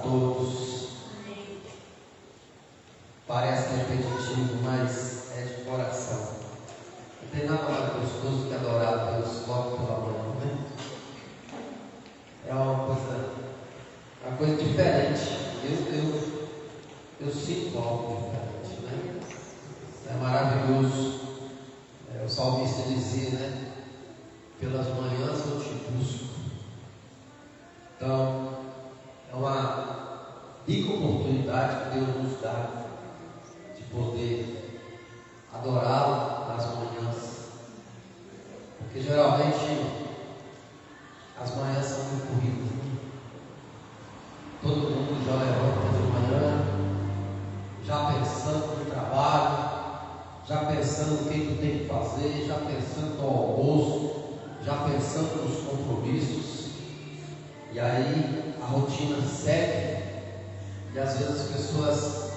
todos. Parece repetitivo, mas é de coração. Não tem nada mais gostoso que adorar a Deus logo pela manhã, né? É uma coisa diferente. Eu sinto algo diferente, né? É maravilhoso. O salmista dizia, né? Pelas manhãs eu te busco. Então, é uma rica oportunidade que Deus nos dá de poder adorá-lo nas manhãs, porque geralmente as manhãs são muito corridas, né? Todo mundo já levanta de manhã, já pensando no trabalho, já pensando o que tem que fazer, já pensando no almoço, já pensando nos compromissos. E aí a rotina segue, e às vezes as pessoas,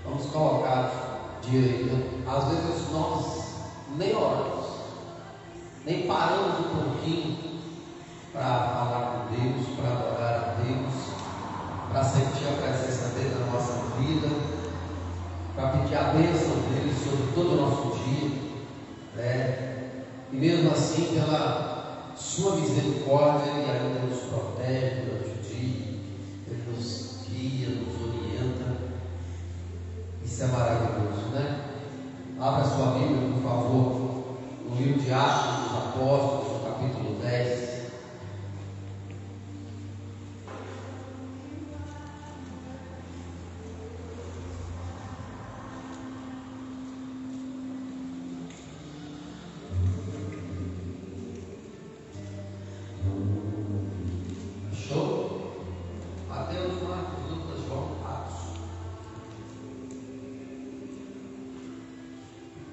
vamos colocar direito, às vezes nós nem oramos, nem paramos um pouquinho para falar com Deus, para adorar a Deus, para sentir a presença dele na nossa vida, para pedir a bênção dele sobre todo o nosso dia, né? E mesmo assim, pela sua misericórdia, Ele ainda nos protege durante o dia, Ele nos guia, nos orienta. Isso é maravilhoso, né? Abra sua Bíblia, por favor, no livro de Atos dos Apóstolos, no capítulo 10.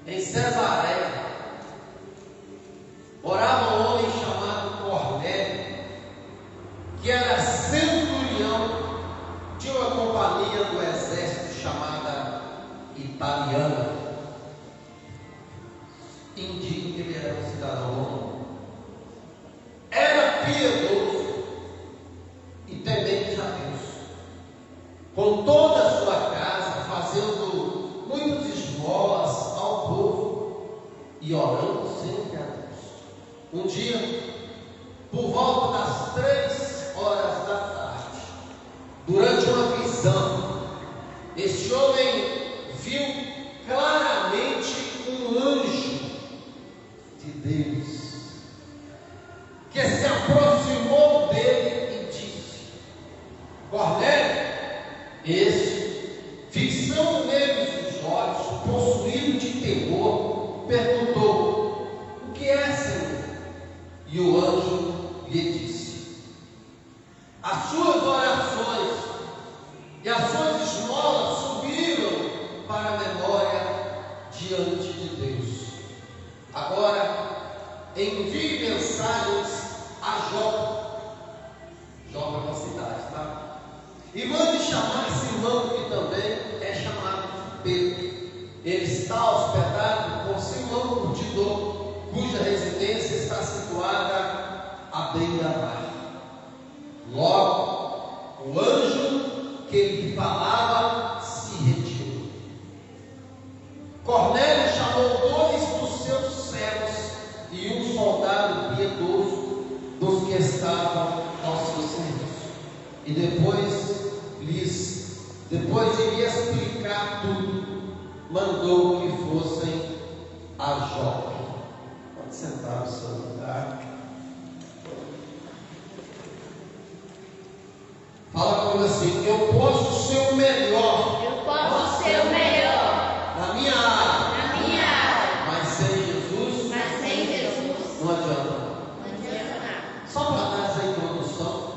Em Cesareia morava um homem chamado Cornélio, que era centurião de uma companhia do exército chamada Italiana. Indica que ele era um cidadão romano. Era piedoso e temente a Deus, com toda a sua casa, fazendo muitas esmolas ao povo e orando sempre a Deus. Um dia, por volta das 3 horas da tarde, durante uma visão, este homem viu claramente um anjo de Deus que se aproximou dele e disse: Cornélio. Este, fixando nele os olhos, possuído de temor, perguntou: o que é, Senhor? E o anjo lhe disse: as suas orações e as suas esmolas subiram para a memória diante de Deus. Agora envie mensagens a Jope. Jope é uma cidade, tá? E mande chamar esse irmão que também é chamado de Pedro. Ele está hospedado com Simão Curtidor, cuja residência está situada à beira-mar. Logo, o anjo que lhe falava se retirou. Cornélio chamou 2 dos seus servos e um soldado piedoso dos que estavam ao seu serviço. E depois de lhe explicar tudo, mandou que fossem a Jope. Pode sentar no seu lugar. Fala comigo assim: eu posso ser o melhor. Eu posso ser o melhor na minha área. Mas sem Jesus não adianta. nada. Só para dar essa introdução,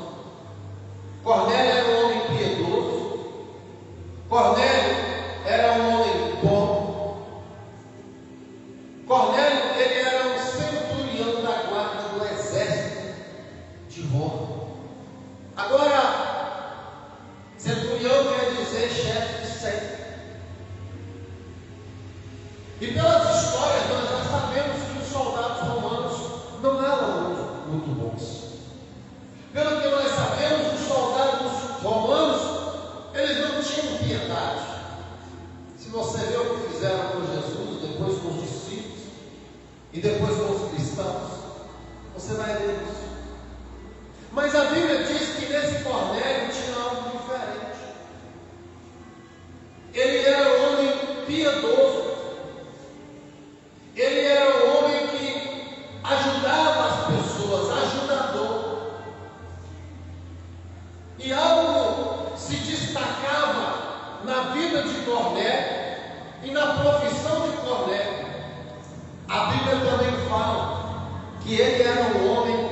Cornélio era um homem piedoso. Cornélio era um homem bom. Cornélio, ele era um centurião da guarda do exército de Roma. Agora, centurião quer dizer chefe de século. E pelas histórias nós já sabemos que os soldados romanos não eram muito bons. Pelo que nós sabemos, os soldados romanos E algo se destacava na vida de Cornélio e na profissão de Cornélio. A Bíblia também fala que ele era um homem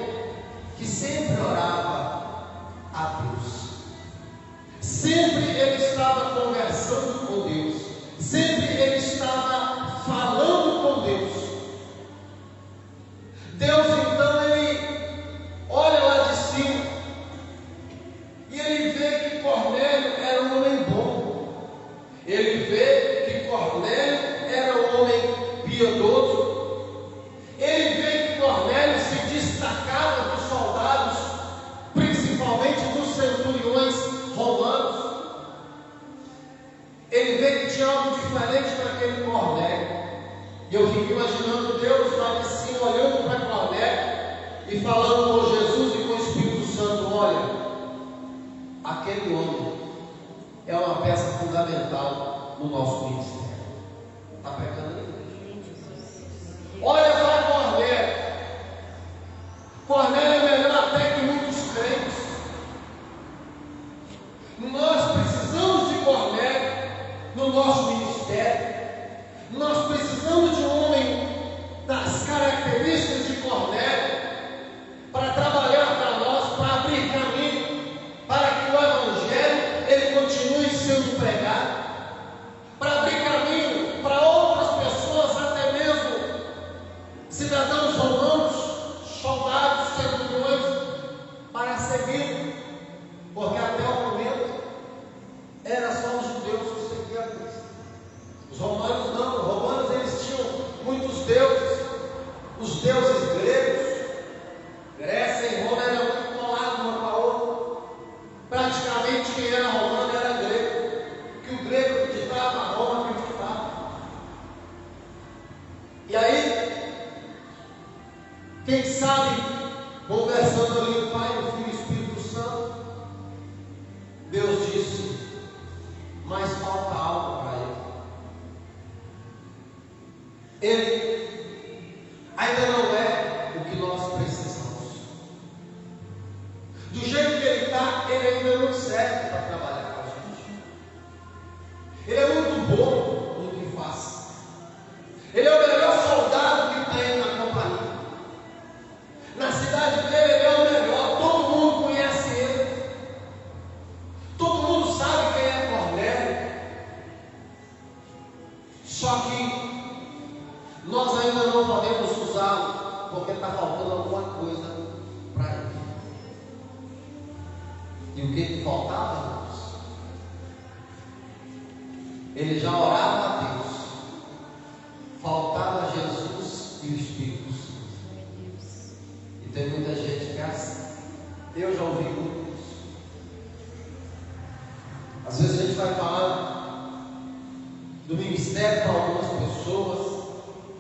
que sempre orava a Deus. Sempre ele estava conversando com Deus. Sempre ele estava falando com Deus. Deus então ele olha lá de cima e ele vê que Cornélio era um homem bom. Ele vê que Cornélio era um homem piedoso. Ele vê que Cornélio se destacava dos soldados, principalmente dos centuriões romanos. Ele vê que tinha algo diferente naquele Cornélio. E eu fico imaginando Deus lá de cima olhando para Cornélio e falando com Jesus e com o Espírito Santo: olha, aquele homem é uma peça fundamental no nosso ministério. Está pegando aí? Olha para Cornélio. Cornélio é melhor até que muitos crentes. Nós precisamos de Cornélio no nosso ministério. Nós precisamos de um homem das características de Cornélio para trabalhar para nós, para abrir caminho, para que o Evangelho ele continue sendo pregado, para abrir caminho para outras pessoas, até mesmo cidadãos romanos, soldados, centuriões, para seguir, porque até o momento era só os judeus que seguiam a Cristo. Os romanos não. Os romanos eles tinham muitos deuses. Os deuses gregos, Grécia e Roma eram muito colados uma com a outra. Praticamente quem era romano era grego. Que o grego acreditava, Roma acreditava. E aí, quem sabe, conversando ali o Pai, o Filho e o Espírito Santo, Deus disse: mas falta algo para ele. Ele ainda não é o que nós precisamos. Do jeito que ele está, ele ainda não serve para trabalhar com a gente. Ele é muito bom no que faz. Ele é o melhor soldado que tem na companhia. Na cidade dele, ele é o melhor. Todo mundo conhece ele. Todo mundo sabe quem é Cornélio. Só que nós ainda não podemos usá-lo, porque está faltando alguma coisa para ele. E o que faltava, irmãos? Ele já orava a Deus. Faltava Jesus e o Espírito Santo. E tem muita gente que é assim. Eu já ouvi muito isso. Às vezes a gente vai falar do ministério para algumas pessoas,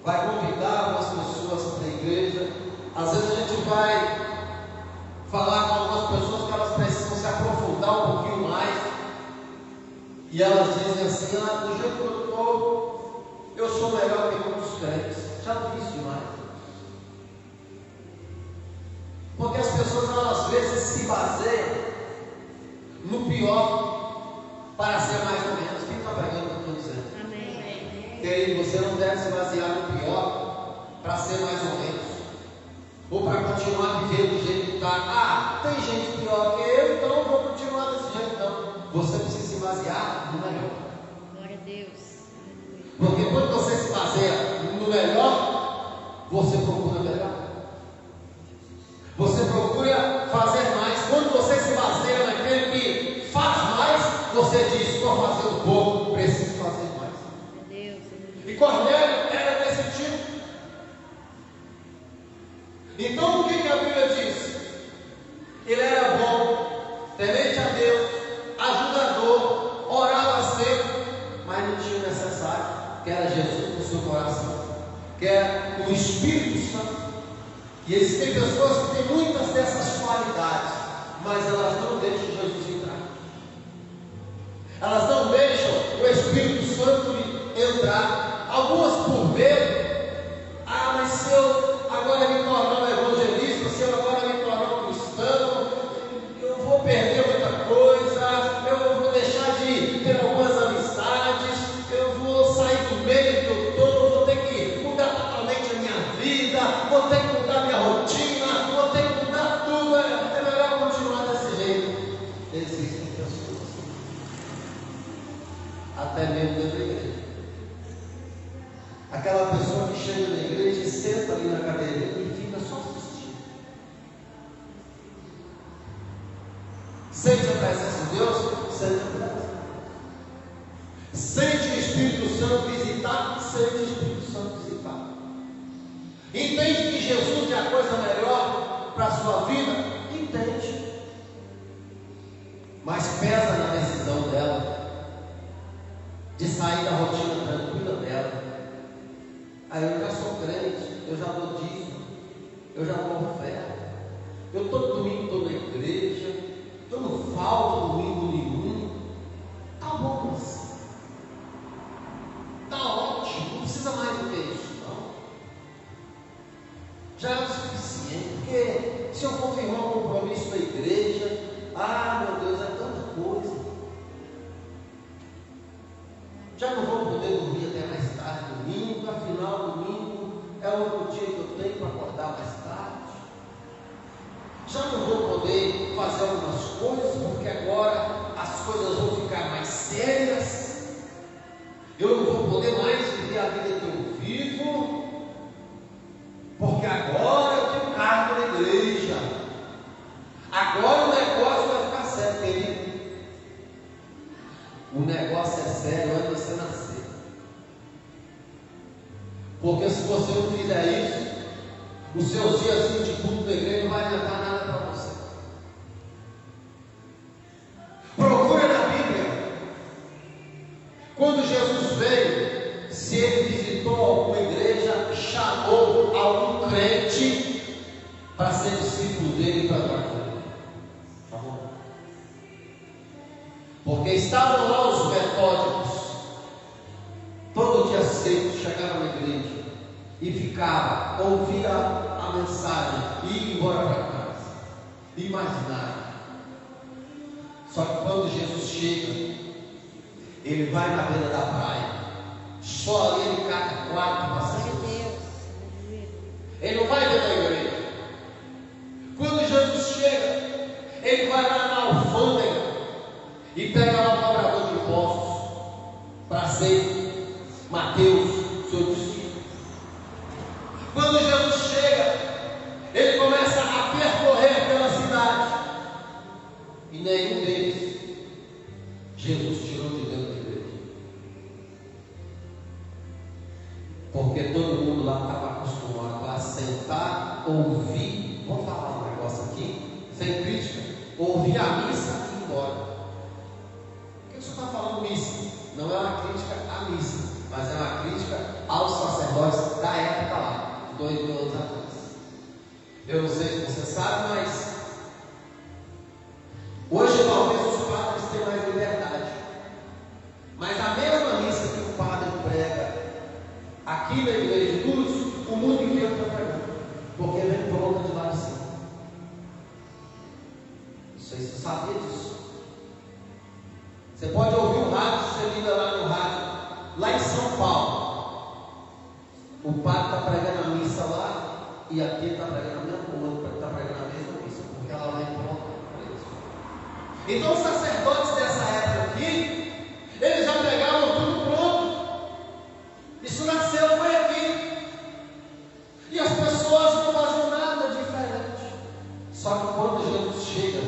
vai convidar algumas pessoas para a igreja. Às vezes a gente vai falar com algumas pessoas que elas precisam se aprofundar um pouquinho mais. E elas dizem assim: do jeito que eu estou, eu sou melhor que muitos crentes. Já vi isso demais. Porque as pessoas às vezes se baseiam no pior para ser mais ou menos. Quem está pregando o que eu estou dizendo? Querido, você não deve se basear no pior para ser mais ou menos, ou para continuar vivendo do jeito que está. Tem gente pior que eu, então eu vou continuar desse jeito. Não, você precisa se basear no melhor. Glória a Deus. Porque quando você se baseia no melhor, você procura melhor. Você procura fazer mais. Quando você se baseia naquele que faz mais, você diz: estou fazendo pouco, preciso fazer mais. E Cornélio era desse tipo. Então o que a Bíblia diz? Ele era bom, temente a Deus, ajudador, orava sempre, mas não tinha o necessário, que era Jesus no seu coração, que era o Espírito Santo. E existem pessoas que têm muitas dessas qualidades, mas elas não deixam Jesus entrar. Elas não deixam o Espírito Santo entrar. Algumas por medo. Mas se eu agora me tornar um evangelista, se eu agora me tornar um cristão, eu vou perder muita até mesmo dentro da igreja. Aquela pessoa que chega na igreja e senta ali na cadeira e fica só assistindo. Sente a presença de Deus? Sente a presença. Sente o Espírito Santo visitar? Sente o Espírito Santo visitar. Entende que Jesus é a coisa melhor para a sua vida? Entende. Mas pesa na decisão dela de sair da rotina tranquila dela. Aí eu já sou crente, eu já dou dízimo, eu já dou oferta, eu todo domingo estou na igreja, eu não falto domingo nenhum. Está bom assim. Está ótimo, não precisa mais do que isso, não. Já é o suficiente, porque se eu for firmar um compromisso da igreja, meu Deus, é tanta coisa. Já não vou poder dormir até mais tarde domingo, afinal domingo é o único dia que eu tenho para acordar mais tarde. Já não vou poder fazer algumas coisas, porque agora as coisas vão ficar mais sérias. Eu não vou poder mais viver a vida que eu vivo, porque agora eu tenho cargo na igreja. Agora o negócio vai ficar sério, querido. O negócio é sério antes de você nascer. Porque se você não fizer isso, os seus dias de culto da igreja não vai adiantar nada para você. Procura na Bíblia. Quando Jesus veio, se ele visitou alguma igreja, chamou algum crente para ser discípulo dele e para adorar ele. Porque estavam lá os metódicos, todo dia cedo chegavam na igreja e ficavam, ouvia a mensagem e ia embora para casa, e mais nada. Só que quando Jesus chega, ele vai na beira da praia, só ali ele cata quarto para ser. Ele não vai dentro da igreja. Quando Jesus chega, ele vai lá na alfândega e pega lá o cobrador de impostos para ser Mateus, seu discípulo. Quando Jesus chega, ele começa a percorrer pela cidade e nenhum deles Jesus tirou de dentro da igreja, porque todo mundo lá estava acostumado a sentar, ouvir. Vamos falar um negócio aqui, sem crítica, ouvir a missa e ir embora. Você está falando missa, não é uma crítica à missa, mas é uma crítica aos sacerdotes da época lá, 2000 anos atrás. Eu não sei se você sabe, mas hoje talvez os padres tenham mais liberdade, mas a mesma missa que o padre prega aqui na igreja de Lourdes, o mundo inteiro está pregando, porque vem pronta de lá de cima. Não sei se você sabia disso. Você pode ouvir o rádio, você liga lá no rádio, lá em São Paulo. O padre está pregando a missa lá e aqui está pregando a mesma missa, porque ela vai pronta para isso. Então os sacerdotes dessa época aqui, eles já pegavam tudo pronto. Isso nasceu, foi aqui. E as pessoas não faziam nada diferente. Só que quando Jesus chega,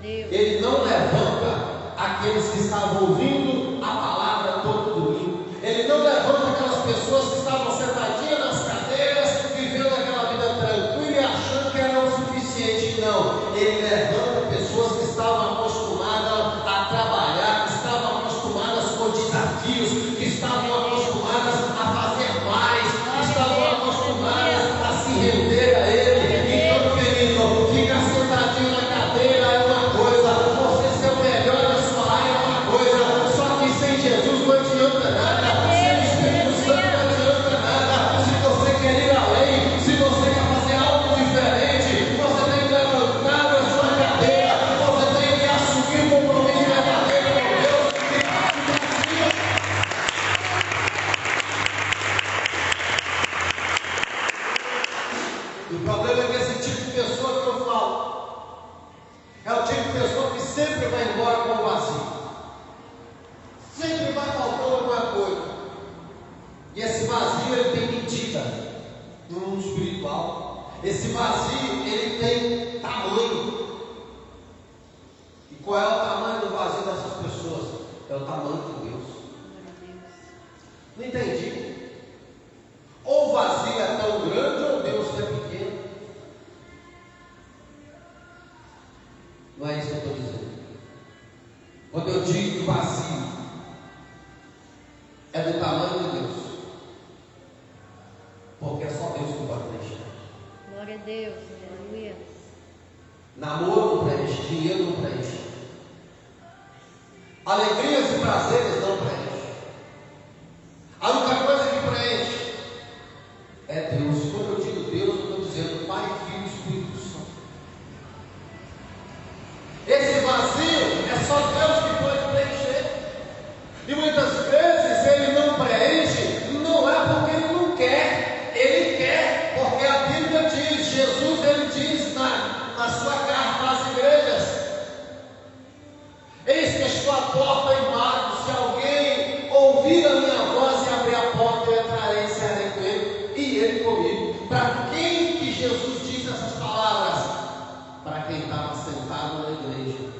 ele não levanta aqueles que estavam ouvindo a palavra todo domingo. Ele não levanta aquelas pessoas que estavam sentadinhas nas cadeiras, vivendo aquela vida tranquila e achando que era o suficiente. Não, ele levanta pessoas que estavam acostumadas a trabalhar, que estavam acostumadas com desafios, que estavam acostumadas a fazer mais, que estavam acostumadas a se render a ele. Então, querido, ficar sentadinho na cadeira é uma coisa, você ser o melhor da sua área é uma coisa, só É o tamanho de Deus. Não entendi. Ou o vazio é tão grande ou Deus é pequeno. Não é isso que eu estou dizendo. Quando eu digo que o vazio é do tamanho de Deus, porque é só Deus que pode preencher. Glória a Deus, aleluia. Namoro não preenche, dinheiro não preenche, alegrias e prazeres não preenchem. A única coisa que preenche é Deus. Quando eu digo Deus, eu estou dizendo Pai, Filho e Espírito Santo. Esse vazio é só Deus que pode preencher. E muitas vezes Ele não preenche, não é porque Ele não quer, Ele quer, porque a Bíblia diz, Jesus Ele diz na sua carta às igrejas: eis que estou à porta e bato, se alguém ouvir a minha voz e abrir a porta, eu entrarei e cearei com ele, e ele comigo. Para quem que Jesus diz essas palavras? Para quem estava sentado na igreja.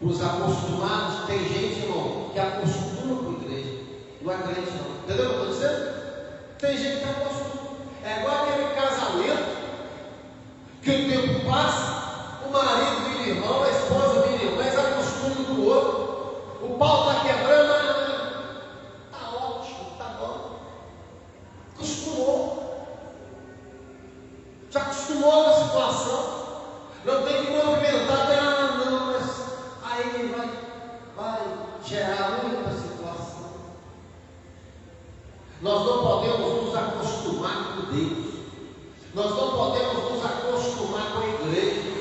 Para os acostumados, tem gente, irmão, que acostuma com a igreja, não é crente não, entendeu o que eu estou dizendo? Tem gente que acostuma, é igual aquele casamento, que o tempo passa, o marido vira irmão, a esposa vira irmã, eles acostumam com o outro, o pau está quebrando, está ótimo, está bom, acostumou, já acostumou com a situação, não tem que movimentar, não, mas aí vai gerar muita situação. Nós não podemos nos acostumar com Deus, nós não podemos nos acostumar com a igreja.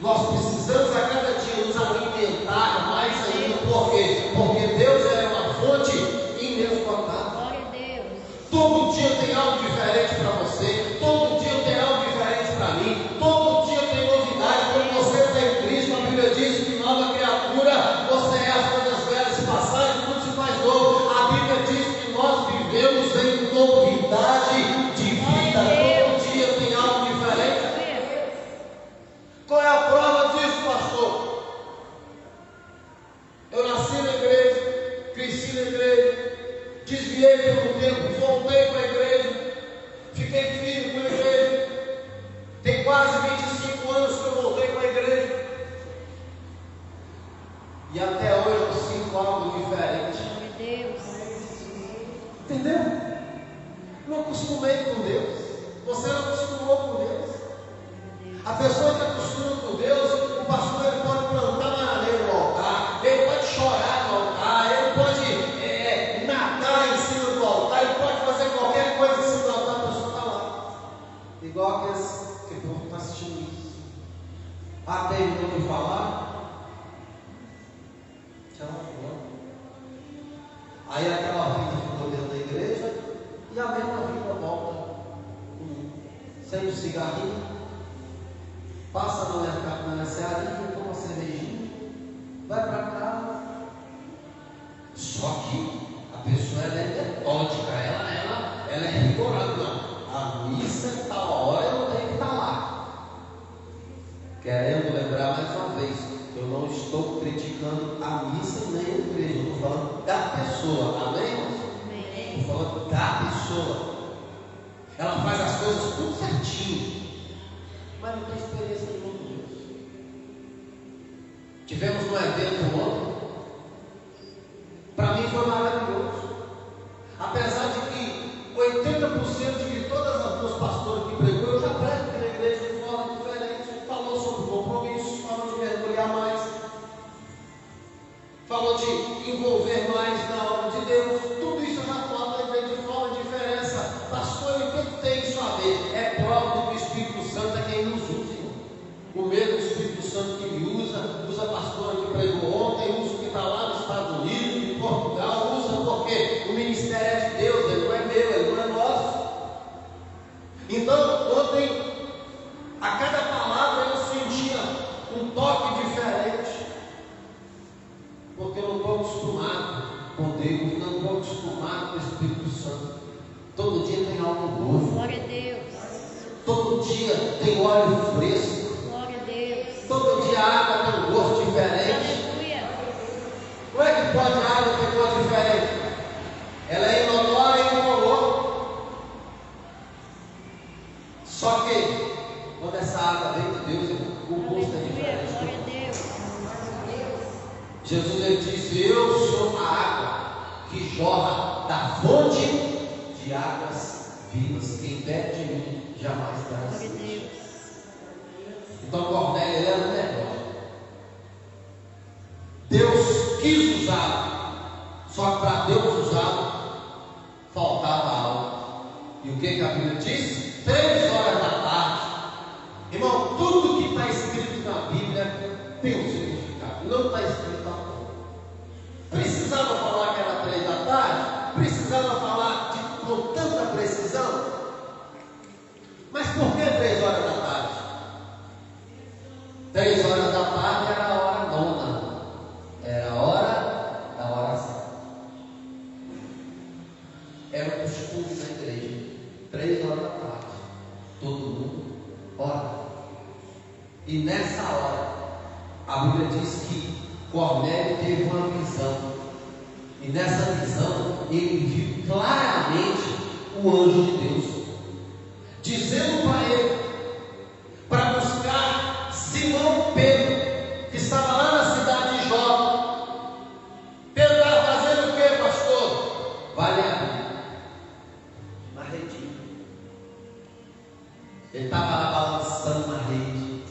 Nós precisamos a cada dia nos alimentar mais ainda. Por quê? Porque Deus é uma fonte inesgotável. Glória a Deus. Todo dia tem algo diferente para você, todo dia tem algo diferente para mim, todo dia tem novidade. Quando você está em Cristo, a Bíblia diz que nova criatura você é, as coisas velhas se passaram e tudo se faz novo. A Bíblia diz que nós vivemos em novidade de vida. Todo dia tem algo diferente. Qual é a prova disso, pastor? Eu nasci na igreja, cresci na igreja, desviei por um tempo, voltei para a igreja, fiquei firme com a igreja. Tem quase 25 anos que eu voltei para a igreja. E até hoje eu sinto algo diferente. Glória a Deus. Entendeu? Não acostumei com Deus. Você não acostumou com Deus. A pessoa que acostuma com Deus, o pastor ele pode plantar bananeira no altar, ele pode chorar no altar, ele pode nadar em cima do altar, ele pode fazer qualquer coisa em cima do altar, a pessoa está lá. Igual aqueles que estão assistindo isso. Terminou de falar? Tchau, aí aquela vida ficou dentro da igreja e a mesma vida volta. Sem o cigarrinho. Passa no mercado, na mercearia, toma uma cervejinha, vai para casa. Só que a pessoa ela é metódica, ela é rigorosa. Não, a missa tal hora eu tenho que estar lá. Querendo lembrar mais uma vez, eu não estou criticando a missa nem a igreja, eu estou falando da pessoa, amém, irmãos? Estou falando da pessoa. Ela faz as coisas tudo certinho, mas não tem experiência nenhuma com Deus. Tivemos um evento ontem, para mim foi maravilhoso. Apesar de que 80% de todas as duas pastoras que pregou, eu já prego aqui na igreja de forma diferente. Falou sobre compromisso, falou de mergulhar mais, falou de envolver mais na obra de Deus. Tudo isso eu já falo na igreja de forma diferente. Pastor, o que tem isso a ver? É prova de que o Espírito Santo é quem nos usa. O mesmo Espírito Santo que me usa a pastora que pregou ontem, usa o que está lá nos Estados Unidos, em Portugal, usa porque o ministério é de Deus, ele não é meu, ele não é nosso. Então, ontem, a cada palavra eu sentia um toque diferente, porque eu não estou acostumado com Deus, não estou acostumado com o Espírito Santo. Todo dia tem algo novo. Glória a Deus. Todo dia tem óleo fresco. Glória a Deus. Todo dia a água tem um gosto diferente. Aleluia. Jesus ele disse: eu sou a água que jorra da fonte de águas vivas. Quem bebe de mim jamais terá Glória a sede. Deus. Então Cornélio ele era o melhor. Deus quis usá-lo, só que para Deus usá-lo faltava algo. E o que a Bíblia diz? 3 horas da tarde. Irmão, tudo que está escrito na Bíblia tem um significado. Não está escrito à toa. Precisava falar que era 3 da tarde? Precisava falar com tanta precisão? Mas por que 3 horas da tarde? 3 horas da tarde era a hora nona. Era a hora da oração. Era o costume da igreja. 3 horas da tarde. Todo mundo ora. E nessa hora, a Bíblia diz que Cornélio teve uma visão. E nessa visão, ele viu claramente o anjo de Deus, dizendo para ele, para buscar Simão Pedro, que estava lá na cidade de Jope. Pedro estava fazendo o que, pastor? Vai abrir na redinha. Ele estava lá balançando na rede.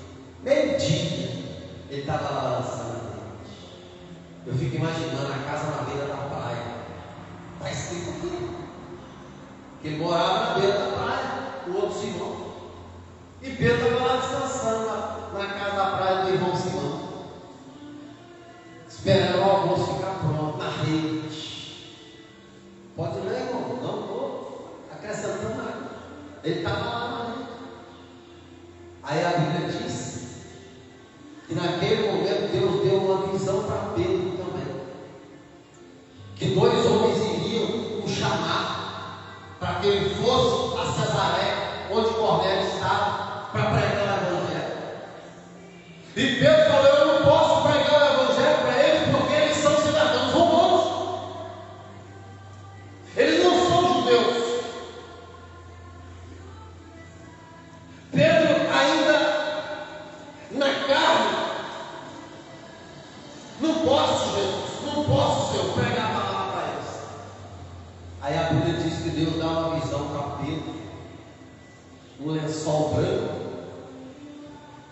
Meio-dia, ele estava lá balançando na rede. Eu fico imaginando a casa na beira da praia. Está escrito aqui que ele morava na beira da praia, o outro Simão. E Pedro estava lá descansando na casa da praia do irmão Simão, esperando o almoço ficar pronto na rede. Pode ler, irmão? Não estou acrescentando nada. Ele estava lá na rede. Aí a Bíblia diz que naquele momento Deus deu uma visão para Pedro também, que 2 homens iriam o chamar para que ele fosse a Cesaré, onde Cornélio estava, para pregar o evangelho. E Pedro falou: eu não posso pregar o evangelho para eles, porque eles são cidadãos romanos, eles não são judeus. Pedro ainda na carne: não posso, Jesus, não posso, Senhor, pregar a palavra para eles. Aí a Bíblia diz que Deus dá uma visão para Pedro, um lençol branco,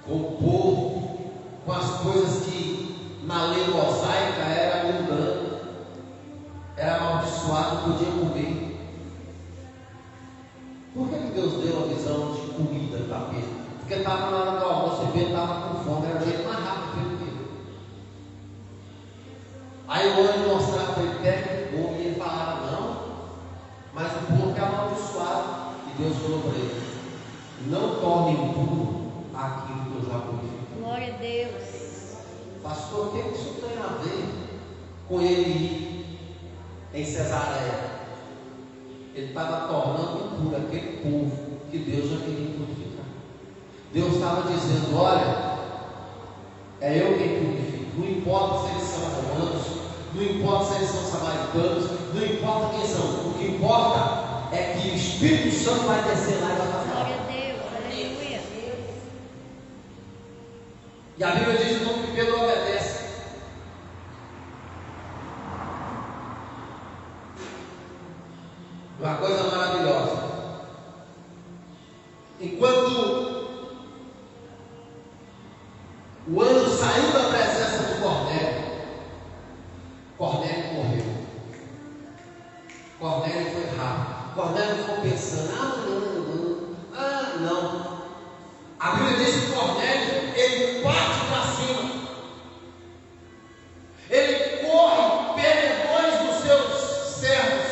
com o povo, com as coisas que na lei mosaica era mundano, era amaldiçoado, não podia comer. Por que Deus deu a visão de comida para Pedro? Porque estava na hora do almoço e Pedro estava com fome, era o jeito mais rápido que ele teve. Aí o anjo mostrava para ele perto do povo e ele falava: não, mas o povo que é amaldiçoado. E Deus falou para ele: não torne impuro aquilo que eu já purifiquei. Glória a Deus. Pastor, o que isso tem a ver com ele ir em Cesareia? Ele estava tornando impuro aquele povo que Deus já queria purificar. Deus estava dizendo: olha, é eu quem purifico. Não importa se eles são romanos, não importa se eles são samaritanos, não importa quem são. O que importa é que o Espírito Santo vai descer lá e vai fazer. Glória a Deus. Aleluia. E a Bíblia diz então que Pedro obedece. Uma coisa maravilhosa. Enquanto o anjo saiu da presença de Cornélio, Cornélio morreu. Cornélio foi rápido. Cornélio ficou pensando: não. A Bíblia diz que Cornélio, ele parte para cima. Ele corre, pega 2 dos seus servos,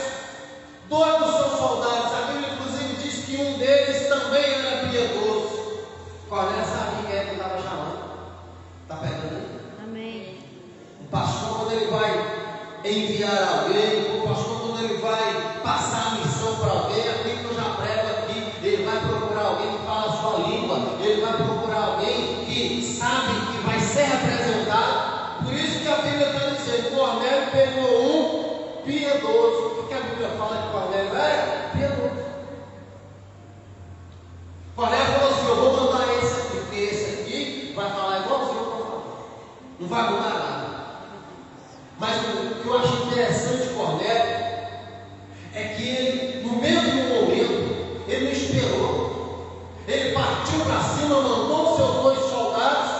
2 dos seus soldados. A Bíblia inclusive diz que um deles também era piedoso. Cornélio sabia quem é que estava chamando. Está pegando aí? Amém. O pastor, quando ele vai enviar alguém, o pastor, quando ele vai passar a missão para alguém, aquilo que eu já prego aqui, ele vai procurar alguém que fala a sua língua, ele vai procurar alguém que sabe que vai ser representado. Por isso que a Bíblia está dizendo: Cornélio pegou um piedoso. O que a Bíblia fala de Cornélio? É piedoso. Cornélio falou assim: eu vou mandar esse aqui, porque esse aqui vai falar igualzinho que eu falo, não vai mudar nada. Mas o que eu acho interessante de Cornélio é que ele, no mesmo momento, ele não esperou. Ele partiu para cima, mandou seus 2 soldados,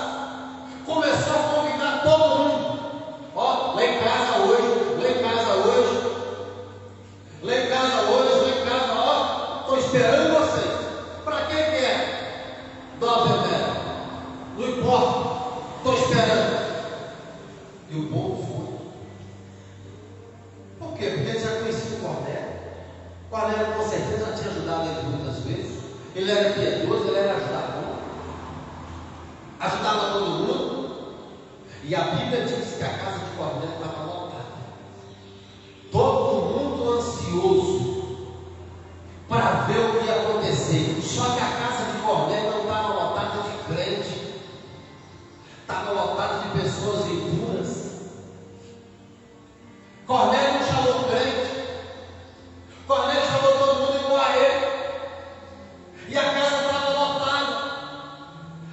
começou a convidar todo mundo. Ó, lá em casa hoje, lá em casa hoje, lá em casa hoje, lá em casa, ó, estou esperando vocês. Para que é? Dózia, não importa, estou esperando. E o povo foi. Por quê? Porque ele já conhecia o Cornélio. Cornélio com certeza já tinha ajudado ele muitas vezes. Ele era piedoso, ele era ajudador. Ajudava todo mundo. E a Bíblia diz que a casa de Cornélio estava lotada. Todo mundo ansioso para ver o que ia acontecer. Só que a casa de Cornélio não estava lotada de crente. Estava lotada de pessoas impuras. Cornélio não chamou crente. Cornélio chamou todo mundo igual a ele. E a casa estava lotada.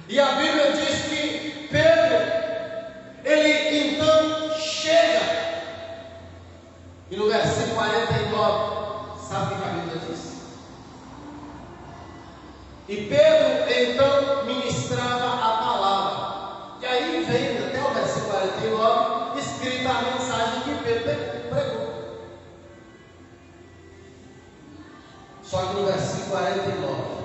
E a Bíblia diz que Pedro, ele então chega. E no versículo 49, sabe o que a Bíblia diz? E Pedro então ministrava a palavra. E aí vem até o versículo 49, escrita a mensagem que Pedro pregou. Só que no versículo 49,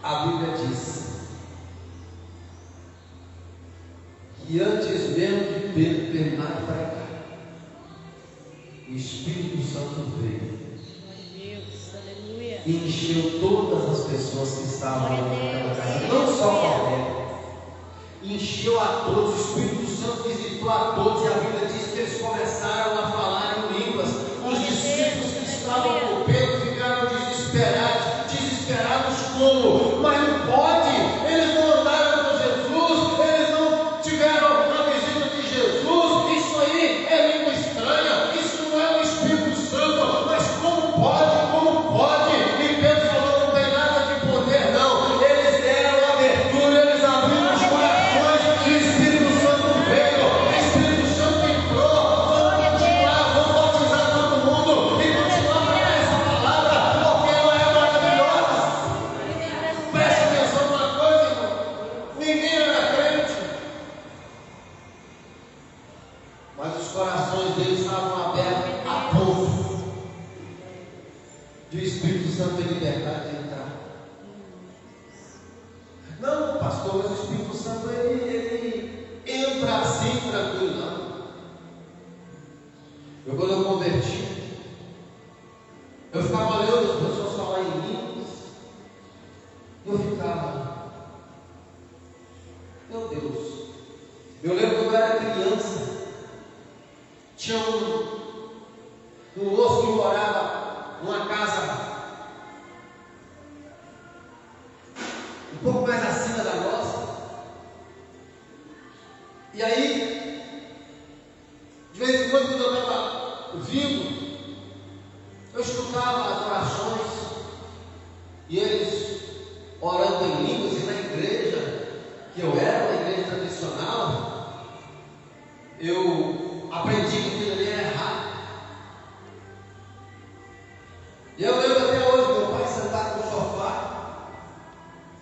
a Bíblia diz que antes mesmo de Pedro terminar de pregar, o Espírito Santo veio e encheu todas as pessoas que estavam naquela casa, não só Cornélio, encheu a todos, o Espírito Santo visitou a todos, e a Bíblia diz que eles começaram a falar em línguas. Os discípulos que estavam com Pedro ficaram desesperados como? Mas não pode, eles não andaram com Jesus, eles não tiveram a visita de Jesus, isso aí é língua estranha, isso não é o Espírito Santo, mas como pode? E Pedro falou, não tem nada de poder não, eles deram abertura, eles abriram os corações, e o Espírito Santo veio, o Espírito Santo entrou, vamos batizar todo mundo, e continuar para essa palavra, porque ela é maravilhosa. Preste atenção numa coisa, irmão, ninguém era crente, mas os corações deles estavam abertos a ponto de o Espírito Santo ter liberdade de entrar. Não, pastor, mas o Espírito Santo ele entra assim tranquilo, não. Quando eu converti, eu ficava olhando as pessoas falar em línguas, eu ficava, meu Deus. Eu lembro quando eu era criança, tinha um moço que morava numa casa um pouco mais acima da nossa. E aí, de vez em quando eu estava vindo, eu escutava as orações e eles orando em línguas, e na igreja que eu era, uma igreja tradicional, eu aprendi que aquilo ali era errado. E eu lembro até hoje meu pai sentado no sofá,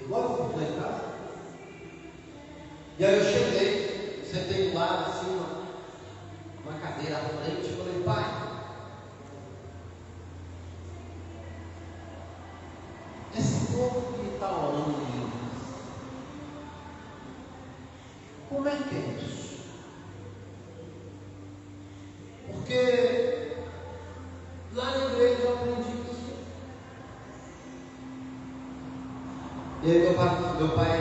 igual eu fui lá em casa. E aí eu cheguei, sentei do lado assim, uma cadeira à frente, e falei, pai, esse povo que está orando em línguas, como é que é isso? Porque lá na igreja eu aprendi isso. E aí meu pai,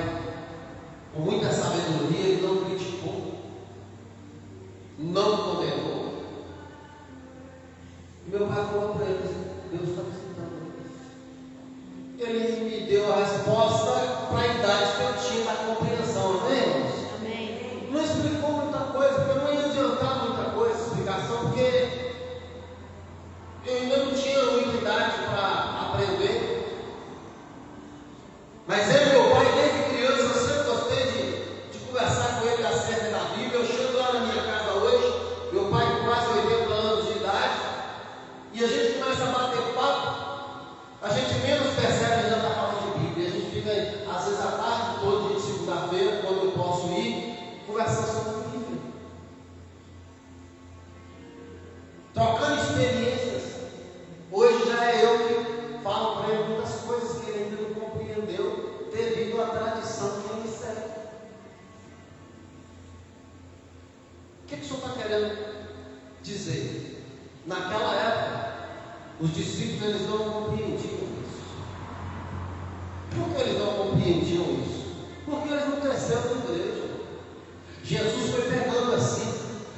com muita sabedoria, ele não criticou, não condenou. E meu pai falou para eles, Deus está visitando eles. Ele me deu a resposta para a idade que eu tinha da compreensão, amém, irmãos? Amém. Não explicou muita coisa, porque não ia adiantar muita coisa, explicação, porque eu ainda não tinha muita idade para aprender. Mas eu e meu pai, desde criança, eu sempre gostei de que o Senhor está querendo dizer? Naquela época, os discípulos eles não compreendiam isso. Por que eles não compreendiam isso? Porque eles não cresceram na igreja. Jesus foi pegando assim,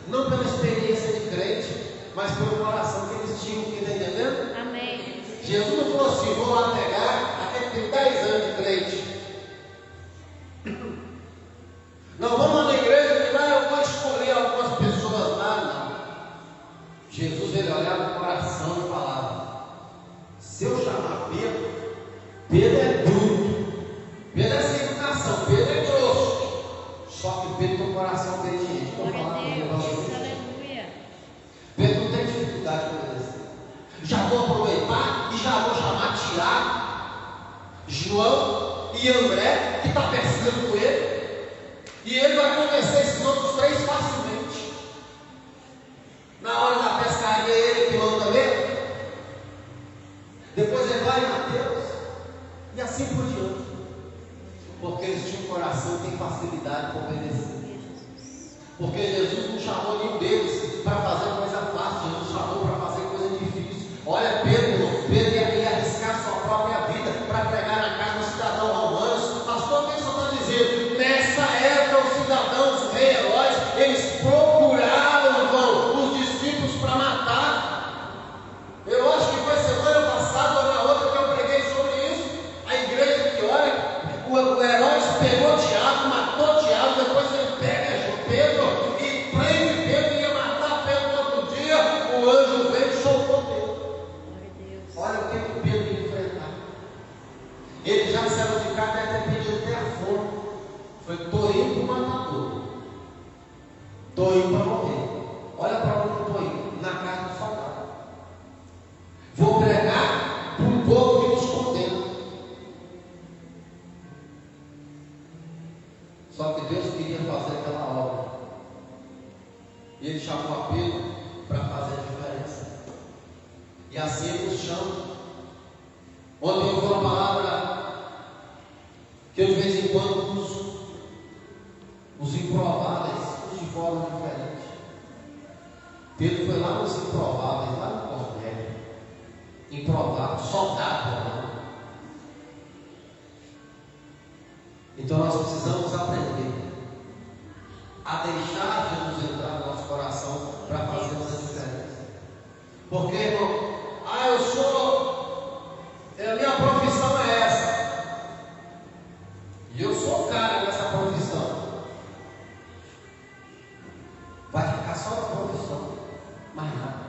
não pela experiência de crente, mas pelo coração que eles tinham, que está entendendo? Amém. Jesus não falou assim, vou lá pegar aquele que tem 10 anos de crente. Não, vamos lá na igreja que lá eu vou escolher algumas pessoas lá, não. Jesus ele olhava o coração e falava: se eu chamar Pedro, Pedro é bruto, Pedro é sem educação, Pedro é grosso. Só que Pedro tem um coração obediente. Glória a Deus. Aleluia. Pedro não tem dificuldade com obedecer. Já vou aproveitar e já vou chamar Tiago, João e André, que está pescando com ele. E ele vai convencer esses outros 3 facilmente. Na hora da pescaria, ele que manda mesmo. Depois ele vai em Mateus. E assim por diante. Porque eles tinham um coração que tem facilidade para obedecer. Porque Jesus não chamou nenhum deles para fazer coisa fácil. Jesus chamou para fazer coisa difícil. Olha, Pedro ia arriscar sua própria vida para pregar na casa dos cidadãos romanos. Pastor, o que você está dizendo? Nessa época, os cidadãos, os rei heróis, eles procuraram os discípulos para matar. Eu acho que foi semana passada ou na outra que eu preguei sobre isso. A igreja que olha, o herói pegou Tiago, matou Tiago, depois ele pega Pedro e prende Pedro e ia matar Pedro no outro dia. O anjo veio e soltou Pedro. Olha o que Pedro ia enfrentar. Ele já saiu de cá, deve ter pedido até a fome. Foi tô indo para o matador. Tô indo para morrer. Olha para onde eu estou indo. Na casa do soldado. Vou pregar para um povo que nos condena. Só que Deus queria fazer aquela obra. E Ele chamou a Pedro para fazer a diferença. E assim Ele nos chama. Ontem eu vi uma palavra que eu de vez em quando uso. Os improváveis, de forma diferente. Pedro foi lá nos improváveis, lá no Cornélio. Improvável, soldado romano. Então nós precisamos aprender a deixar Jesus entrar no nosso coração para fazermos a diferença. Porque, irmão, a minha profissão é essa. E eu sou o cara nessa profissão. Vai ficar só na profissão, mais nada.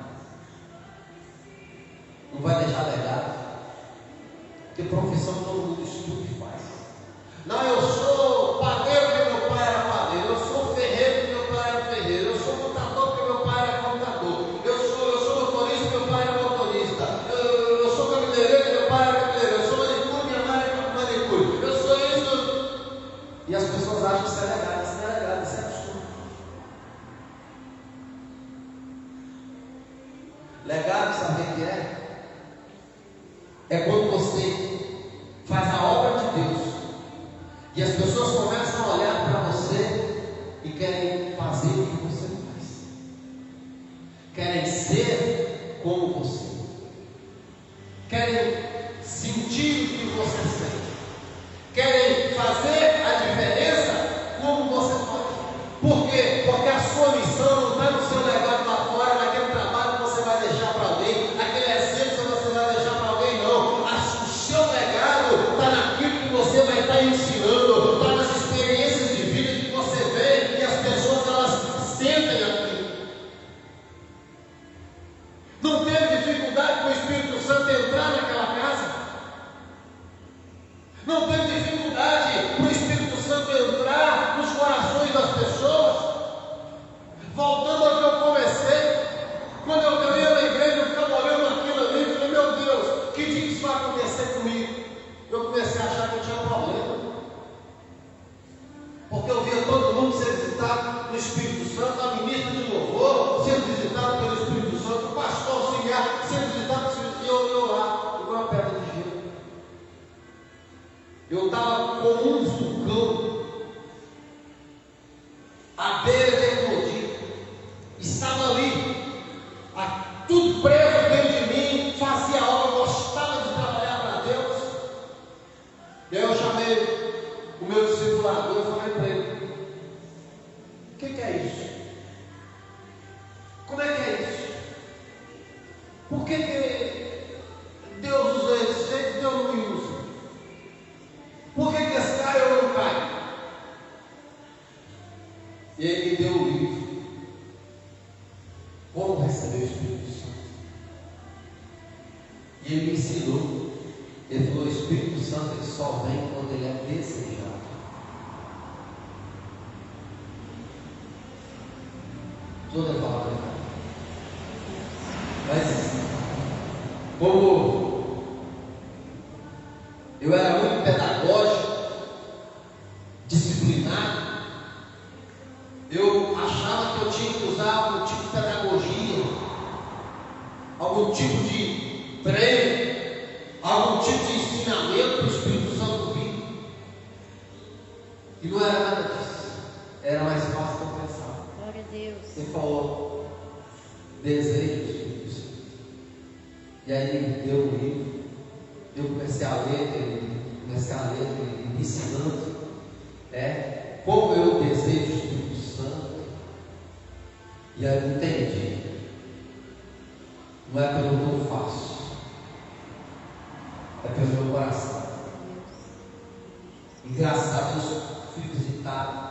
Não vai deixar legado. Porque profissão todo mundo estuda e faz. Não, eu sou padeiro porque meu pai era padeiro. Eu sou ferreiro porque meu pai era ferreiro. Eu sou contador porque meu pai era contador. Eu sou motorista porque meu pai era motorista. Eu sou cabeleireiro porque meu pai era cabeleireiro. Eu sou manicure, minha mãe era manicure. Eu sou isso. E as pessoas acham que isso é legal. Isso não é legal, isso é absurdo. Legado, sabe o que é? É quando você faz a obra de Deus e as pessoas começam a olhar para você e querem fazer o que você faz, querem ser como você, querem sentir o que você sente, querem fazer a diferença como você faz. Por quê? Porque a sua missão não está no seu legado lá fora, naquele trabalho que você vai deixar para alguém, naquele exemplo que você vai deixar para alguém, não. O seu legado está naquilo que você vai estar ensinando, está nas experiências de vida que você vê e as pessoas elas sentem aqui. Não teve dificuldade com o Espírito Santo entrar naquela casa? Não teve dificuldade para o Espírito Santo entrar nos corações das pessoas? Voltando ao que eu comecei, quando eu ia na igreja, eu ficava olhando aquilo ali e falei, meu Deus, que dia que isso vai acontecer comigo? Eu comecei a achar que eu tinha problema, porque eu via todo mundo ser visitado no Espírito Santo, a ministra de louvor sendo visitado pelo Espírito Santo, o pastor auxiliar sendo visitado pelo Espírito Santo, e eu lá, igual uma pedra de gelo. Eu estava como um vulcão, à beira de explodir. discipulador, eu falei para ele: o que é isso? Como é que é isso? Por que Deus usa esse jeito e Deus não me usa? Por que esse cai ou não cai? E ele me deu o livro, Como Receber o Espírito Santo. E ele me ensinou. Ele falou: o Espírito Santo ele só vem quando ele é desejado. Toda a palavra. Mas, como eu era muito pedagógico, disciplinado, eu achava que eu tinha que usar algum tipo de pedagogia, algum tipo de treino, algum tipo de ensinamento para o Espírito Santo vir. E não era nada disso. Era mais fácil que eu pensava. Glória a Deus. Ele falou: desejo do Espírito Santo. E aí ele me deu um livro. Eu comecei a ler, ele me ensinando como eu desejo o Espírito Santo. E aí eu entendi. Não é pelo que eu faço, é pelo meu coração. E graças a Deus eu fui visitado.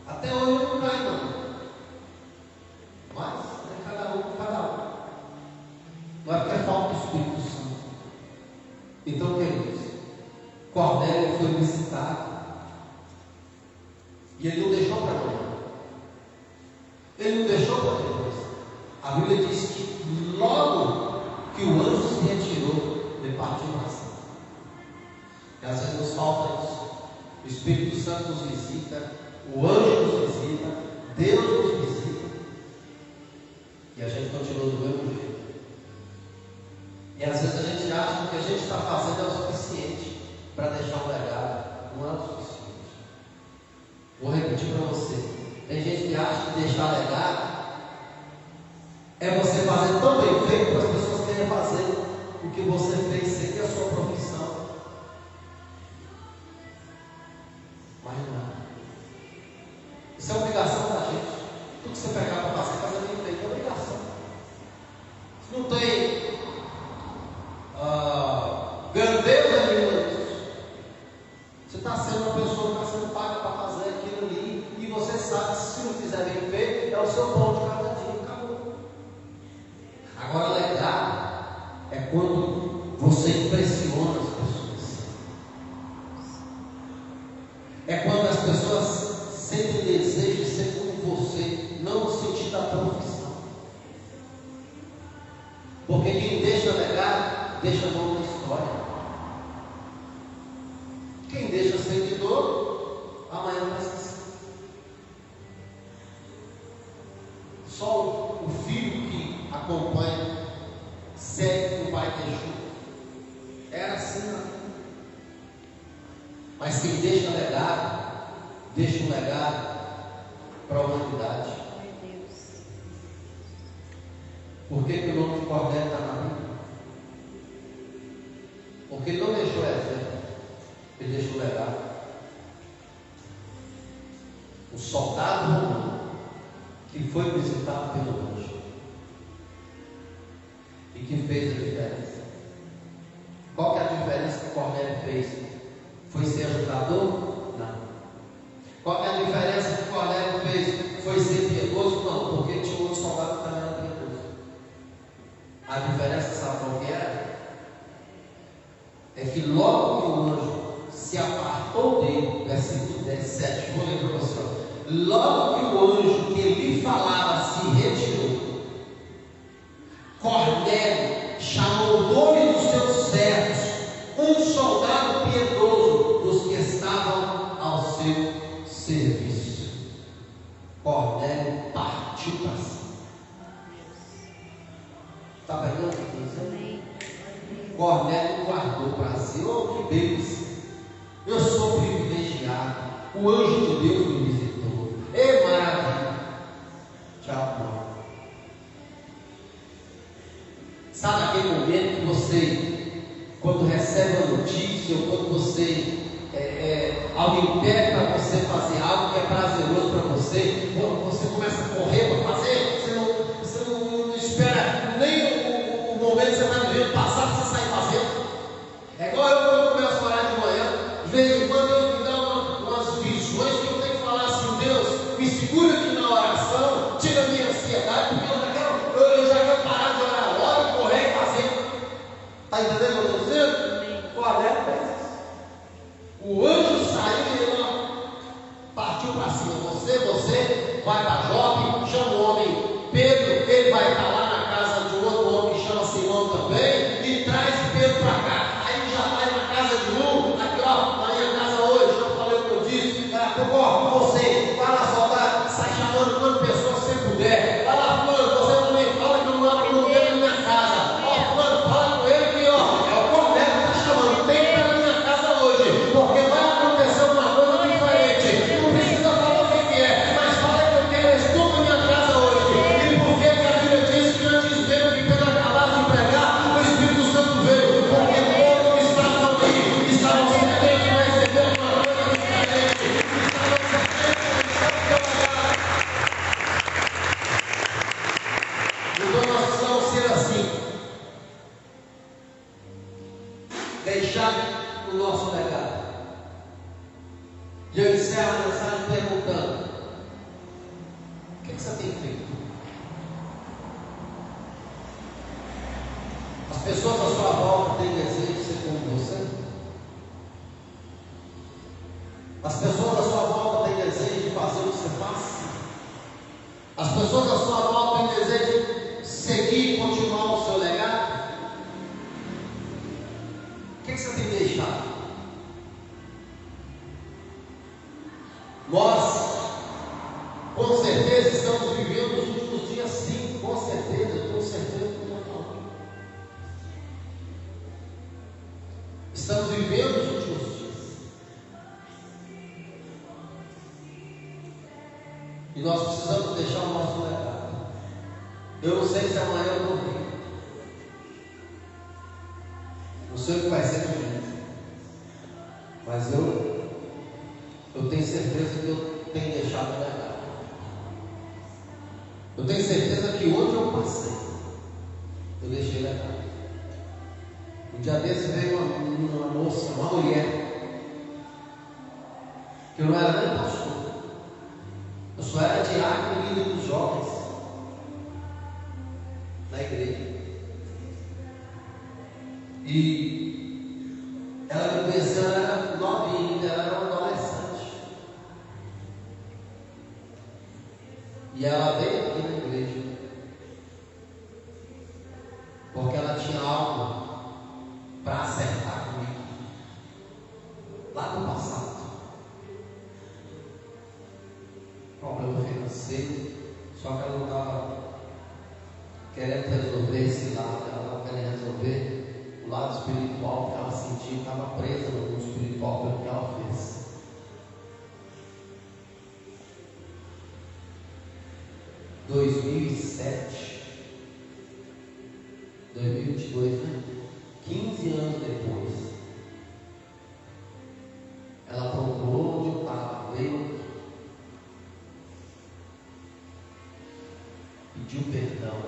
Até hoje eu não caio, não. Mas é cada um com cada um. Não é porque falta o Espírito Santo. Então, queridos, Cornélio foi visitado. E ele não deixou para amanhã. Ele não deixou para depois. A Bíblia diz que logo que o anjo se retirou, ele partiu para cima. E às vezes nos falta isso. O Espírito Santo nos visita, o anjo nos visita, Deus nos visita, e a gente continua do mesmo jeito. E às vezes a gente acha que o que a gente está fazendo é o suficiente para deixar um legado. Não é o suficiente. Vou repetir para você. Tem gente que acha que deixar legado é você fazer tão bem feito para as pessoas querem fazer o que você fez sem que a sua profissão. Mas não é. Isso é obrigação da gente. Tudo que você pegar para fazer bem feito é obrigação. Se não tem grandeza nenhuma nisso, você está sendo uma pessoa que está sendo paga para fazer aquilo ali, e você sabe que se não fizer bem feito, é o seu pão de cada dia. Acabou. Agora, legado é quando você impressiona as pessoas. É quando as pessoas sentem desejo de ser como você, não no sentido da profissão. Porque quem deixa legado, deixa nome na história. Quem deixa seguidor, amanhã vai esquecer. Só o filho que acompanha, segue o que o pai deixou. Era assim, não. Mas quem deixa legado, deixa um legado para a humanidade. Por que o nome de Cornélio está na Bíblia? Porque ele não deixou exemplo, ele deixou legado. O soldado romano que foi visitado pelo anjo e que fez a diferença. Qual que é a diferença que Cornélio fez? Foi ser ajudador? Não. Qual que é a diferença que Cornélio fez? Foi ser piedoso? Não, porque tinha outro soldado que também era piedoso. A diferença, sabe qual que era? É que logo que o anjo se apartou dele, versículo 17, vou ler para você. Logo que o anjo que lhe falava se retirou, Cornélio chamou 2 dos seus servos, um soldado piedoso dos que estavam ao seu serviço. Cornélio partiu para cima. Está pegando o que eu disse? Cornélio guardou para si. Oh, que Deus! Eu sou privilegiado. O anjo de Deus me visitou. Ei, maravilha! Tchau, não. Sabe aquele momento que você, quando recebe a notícia, ou quando você, alguém pede para segura aqui na oração, tira a minha ansiedade, porque eu já quero parar de orar logo e correr e fazer. Está entendendo o que eu estou dizendo? Olha, o anjo saiu e ele partiu para cima. Você vai para Jope, chama o homem Pedro, ele vai estar lá na casa de um outro homem que chama Simão também, e traz Pedro para cá. Aí já vai na casa de um, aqui ó, na minha casa hoje, eu falei o que eu disse, daqui a pouco ó, você vai lá soltar, sai chamando quantas pessoas você puder, vai lá fulano, você também fala que eu não abro no dedo na minha casa, ó fulano, fala com ele que ó, é o Cornélio que está chamando, tem que estar na minha casa hoje, porque vai acontecer uma coisa diferente, não precisa falar o que é, mas fala que eu quero estou na minha casa hoje, e porque a Bíblia diz que antes mesmo que Pedro acabasse de pregar, o Espírito Santo veio, porque todos que estavam ali estavam sedentos para receber uma coisa diferente, estavam sedentos para receber. Então nós precisamos ser assim, deixar o nosso legado. E eu encerro a mensagem perguntando: o que você tem feito? As pessoas à sua volta têm desejo de ser como você? As pessoas à sua volta têm desejo de fazer o que você faz? As pessoas à sua volta têm desejo de seguir e continuar o seu legado? O que você tem deixado? Nós, com certeza, estamos vivendo os últimos dias, sim, com certeza, eu tenho certeza que eu estou falando. Estamos vivendo os últimos dias. E nós precisamos deixar o nosso legado. Eu não sei se amanhã eu vou vir. Não sei o que vai ser de mim. Mas eu tenho certeza que eu tenho deixado o legado. Eu tenho certeza que onde eu passei, eu deixei legado. Um dia desse veio uma moça, uma mulher, que eu não era nem pastor, eu só era diácono e líder dos jovens na igreja. E ela me conheceu, ela era novinha, ela era uma adolescente. E ela veio aqui na igreja porque ela tinha algo para acertar comigo lá no passado. Problema financeiro, só que ela não estava querendo resolver esse lado, ela estava querendo resolver o lado espiritual que ela sentia, estava presa no mundo espiritual pelo que ela fez. Em 2007, 2022, né? 15 anos depois, ela procurou onde eu estava, veio aqui, pediu perdão,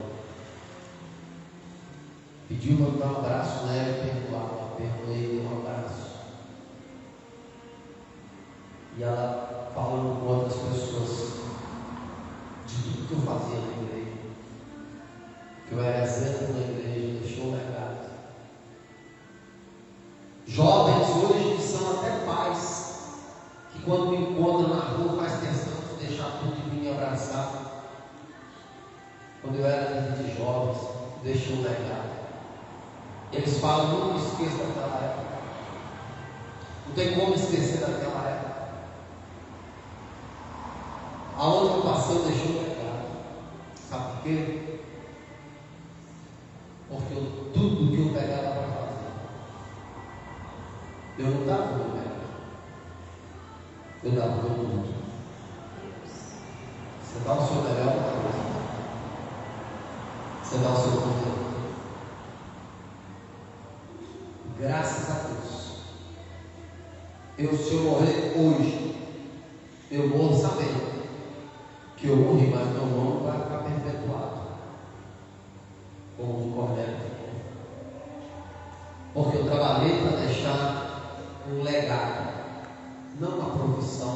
pediu para eu dar um abraço nela e perdoar. Perdoei, dei um abraço. E ela falando com outras pessoas de tudo que eu fazia na igreja, que eu era exemplo na igreja, deixou um legado. Jovens hoje que são até pais, que quando me encontram na rua faz questão de deixar tudo e me abraçar. Quando eu era líder de jovens, deixou um legado. Eles falam: não me esqueça daquela época. Não tem como esquecer daquela época. Aonde eu passei, eu deixei um legado. Sabe por quê? Porque tudo que eu pegava para fazer, eu não dava o meu melhor, eu dava o meu tudo. Você dá o seu melhor para fazer, você dá o seu tudo. Graças a Deus, se eu morrer hoje, eu morro sabendo que eu morri, mas meu nome vai ficar perpetuado como o de Cornélio. Porque eu trabalhei para deixar um legado, não uma profissão,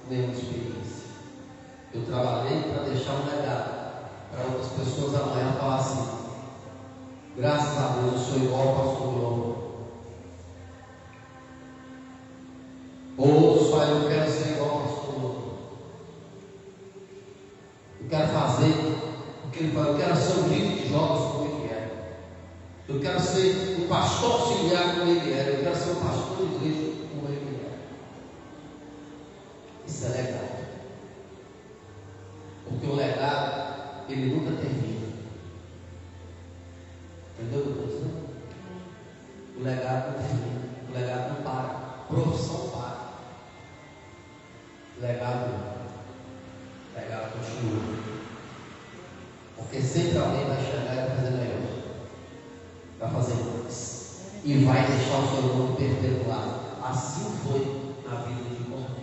nem uma experiência. Graças a Deus, eu sou igual ao pastor Globo. Outros falam, eu quero ser igual ao pastor Globo. Eu quero fazer o que ele faz. Eu quero ser um líder de jovens como ele é. Eu quero ser um pastor auxiliar como ele era. Eu quero ser um pastor de igreja como ele é. Isso é legal. Porque o legado, ele nunca termina. Entendeu o que eu estou dizendo? O legado não termina. O legado não para. A profissão para. O legado continua. Porque sempre alguém vai chegar e vai fazer melhor. Vai fazer mais. E vai deixar o seu nome perpetuado. Assim foi na vida de Cornélio.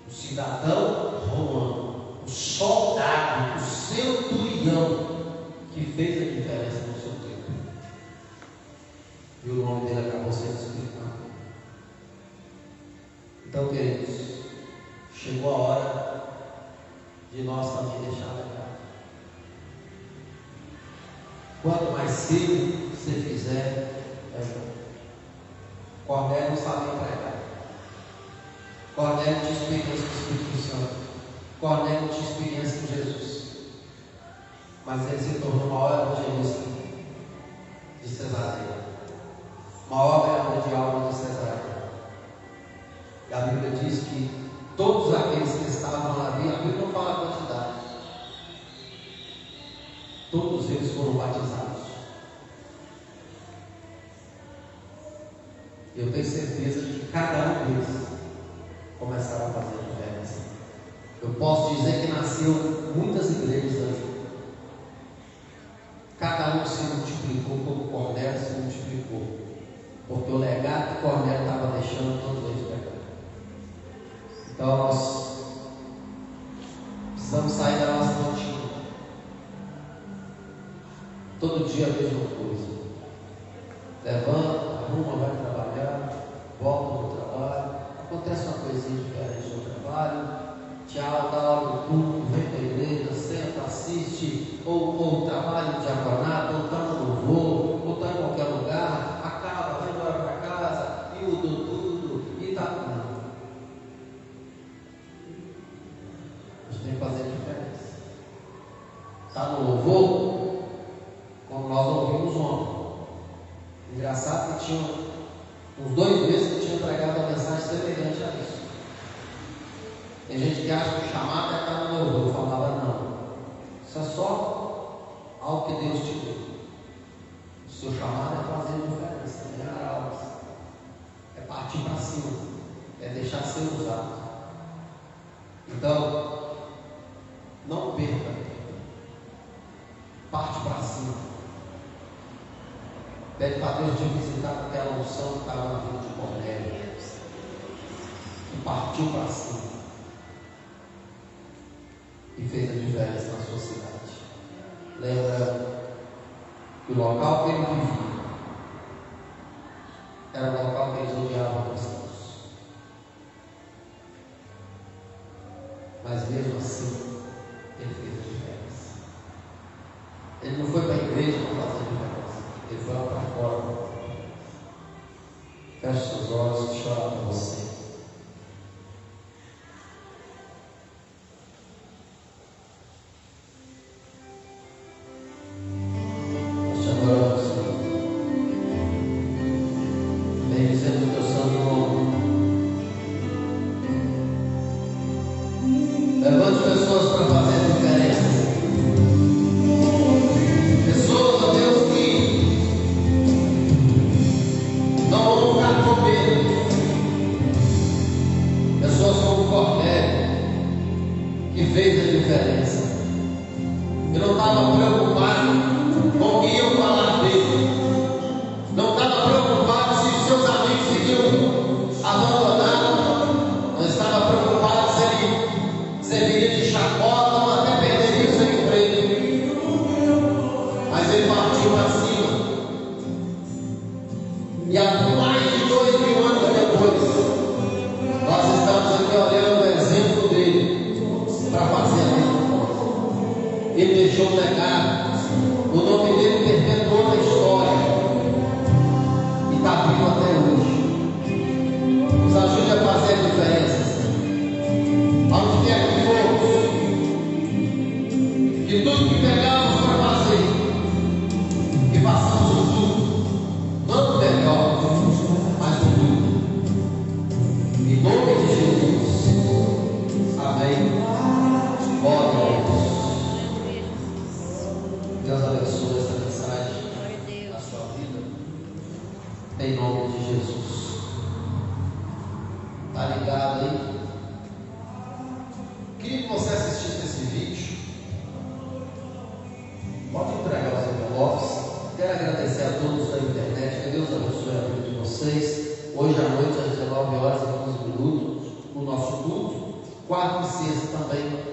O cidadão romano, o soldado, o centurião, que fez a diferença no seu tempo. E o nome dele acabou sendo explicado. Então, queridos, chegou a hora de nós também deixar legado. Quanto mais cedo você fizer, é bom. Cornélio não sabia pregar. Cornélio tinha experiência com o Espírito Santo. Cornélio tinha experiência com Jesus. Mas ele se tornou o maior evangelista de Cesareia, maior ganhador de alma de Cesareia. E a Bíblia diz que todos aqueles que estavam lá, a Bíblia não fala a quantidade, todos eles foram batizados. Eu tenho certeza que cada um deles começaram a fazer a diferença. Eu posso dizer que nasceu muitas igrejas ali. Cada um se multiplicou como Cornélio se multiplicou. Porque o legado que Cornélio estava deixando, todos eles pegaram. Então nós precisamos sair da nossa rotina. Todo dia a mesma coisa. Levanta, arruma, vai trabalhar, volta para o trabalho. Acontece uma coisinha diferente no trabalho. Tchau, dá hora do culto, vem para a igreja, senta, assiste, ou trabalha de diaconato, ou está no louvor, ou está em qualquer lugar, acaba, vai embora para casa, e mudou tudo, e está. Não. A gente tem que fazer a diferença. Está no louvor, como nós ouvimos ontem. Engraçado que tinha uns 2 meses que tinha pregado uma mensagem semelhante a isso. Tem gente que acha que o chamado é estar no louvor. Eu falava, não. Isso é só algo que Deus te deu. O seu chamado é fazer diferença, é ganhar almas, é partir para cima, é deixar ser usado. Então, não perca, parte para cima. Pede para Deus te visitar com aquela unção que estava na vida de Cornélio. E partiu para cima. E fez a diferença na sua cidade. Lembra que o local que ele vivia era o local que eles odiavam cristãos. Mas mesmo assim, ele fez a diferença. Ele não foi para a igreja para fazer a diferença. Ele foi lá para fora. Feche seus olhos e chora por você. Ele deixou um legado. Jesus. Está ligado aí? Queria que você assistisse esse vídeo. Pode entregar os envelopes. Quero agradecer a todos da internet. Que Deus abençoe a vida de vocês. Hoje à noite, às 19 horas e 15 minutos, o nosso culto. Quarta e sexta também